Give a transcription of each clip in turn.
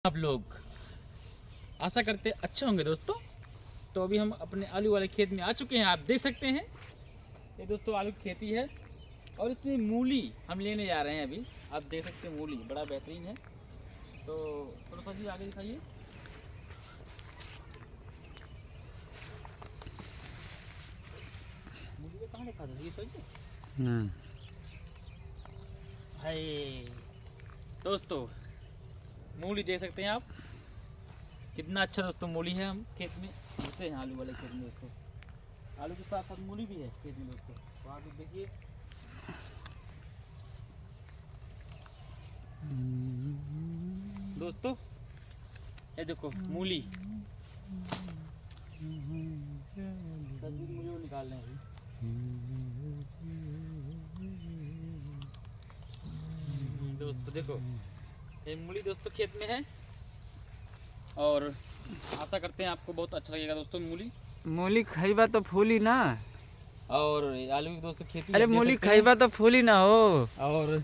आप लोग आशा करते अच्छे होंगे दोस्तों। तो अभी हम अपने आलू वाले खेत में आ चुके हैं, आप देख सकते हैं ये दोस्तों आलू की खेती है और इसमें मूली हम लेने जा रहे हैं। अभी आप देख सकते हैं मूली बड़ा बेहतरीन है। तो थोड़ा सा जी आगे दिखाइए। मूली को कहाँ दिखा दो ये सोचिए भाई दोस्तों, मूली देख सकते हैं आप कितना अच्छा दोस्तों मूली है। हम खेत में घुसे हैं आलू वाले खेत में दोस्तों। आलू के साथ साथ मूली भी है खेत में दोस्तों। तो आप देखिए दोस्तों, ये देखो मूली मुझे निकाल रहे हैं दोस्तों। देखो ये मूली दोस्तों खेत में है और आशा करते हैं आपको बहुत अच्छा लगेगा दोस्तों। मूली खाइबा तो फूली ना। और आलू की दोस्तों खेती। अरे मूली खाइबा तो फूली ना हो। और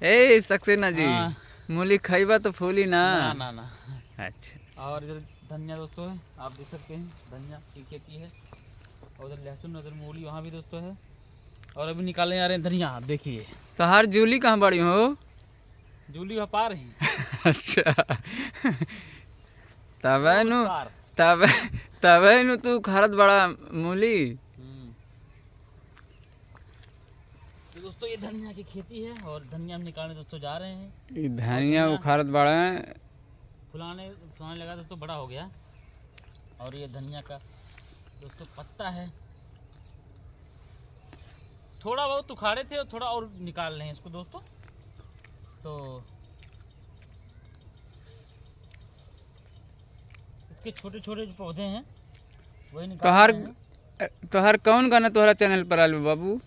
ए सक्सेना जी, हाँ। मूली खाइबा तो फूली ना। ना ना। अच्छा। और इधर धनिया दोस्तों है, आप देख सकते हैं धनिया की खेती है। और उधर लहसुन, उधर मूली वहाँ भी दोस्तों है। और अभी निकालने जा रहे हैं धनिया। आप देखिए तो हर जूली कहाँ बड़ी हो? जूली वहाँ पा रही अच्छा तबे नु तू खरत बड़ा मूली। तो दोस्तों ये धनिया की खेती है और धनिया हम निकालने दोस्तों जा रहे हैं। ये धनिया उखाड़त बड़ा फुलाने लगा दोस्तों, बड़ा हो गया। और ये धनिया का दोस्तों पत्ता है, थोड़ा बहुत उखाड़े थे और थोड़ा और निकाल रहे हैं इसको दोस्तों। तो इसके छोटे छोटे जो पौधे हैं वही निकाल रहे हैं। तो हर कौन गाना तुम्हारा चैनल पर आलू बाबू?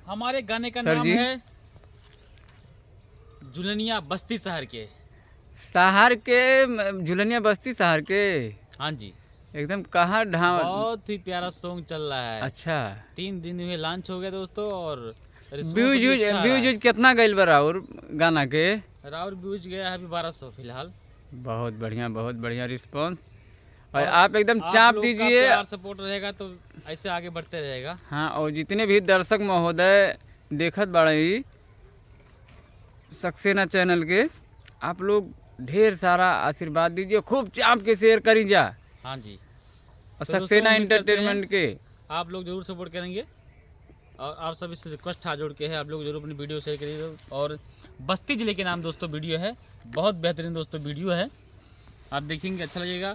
हमारे गाने का नाम है झुलनिया बस्ती शहर के। झुलनिया बस्ती शहर के। हाँ जी, एकदम कहाँ ढांव। बहुत ही प्यारा सॉन्ग चल रहा है। अच्छा 3 दिन हुए लॉन्च हो गया दोस्तों। और व्यूज कितना गइल बा राउर गाना के? राउर व्यूज गया है अभी 1200 फिलहाल। बहुत बढ़िया रिस्पांस। और आप एकदम चाप दीजिए, सपोर्ट रहेगा तो ऐसे आगे बढ़ते रहेगा। हाँ, और जितने भी दर्शक महोदय देखत बाड़े सक्सेना चैनल के, आप लोग ढेर सारा आशीर्वाद दीजिए, खूब चाप के शेयर करी जा। हाँ जी, और सक्सेना एंटरटेनमेंट के आप लोग जरूर सपोर्ट करेंगे। और आप सभी से रिक्वेस्ट हाथ जोड़ के है, आप लोग जरूर अपनी वीडियो शेयर करिए। और बस्ती जिले के नाम दोस्तों वीडियो है, बहुत बेहतरीन दोस्तों वीडियो है, आप देखेंगे अच्छा लगेगा।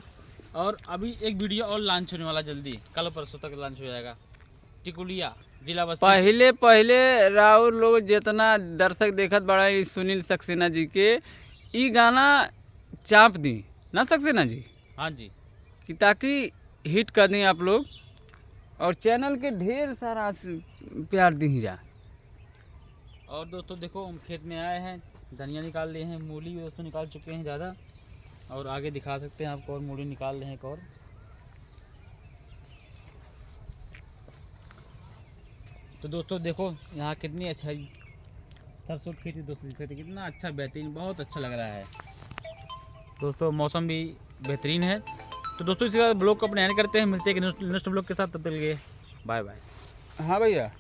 और अभी एक वीडियो और लॉन्च होने वाला जल्दी, कल परसों तक लॉन्च हो जाएगा। टिकुलिया जिला बस्ती। पहले राउर लोग जितना दर्शक देखत बड़ा सुनील सक्सेना जी के, ई गाना चाप दी ना सक्सेना जी। हाँ जी, कि ताकि हिट कर दें आप लोग, और चैनल के ढेर सारा प्यार दी जा। और दोस्तों देखो हम खेत में आए हैं, धनिया निकाल लिए हैं, मूली दोस्तों निकाल चुके हैं ज़्यादा। और आगे दिखा सकते हैं आपको, और मूली निकाल रहे हैं एक और। तो दोस्तों देखो यहाँ कितनी अच्छा सरसों की खेती दोस्तों, देखते कितना अच्छा बेहतरीन, बहुत अच्छा लग रहा है दोस्तों। मौसम भी बेहतरीन है। तो दोस्तों इसके बाद ब्लॉग को अपने एंड करते हैं, मिलते हैं नेक्स्ट ब्लॉग के साथ। तब तक के लिए बाय बाय। हाँ भैया।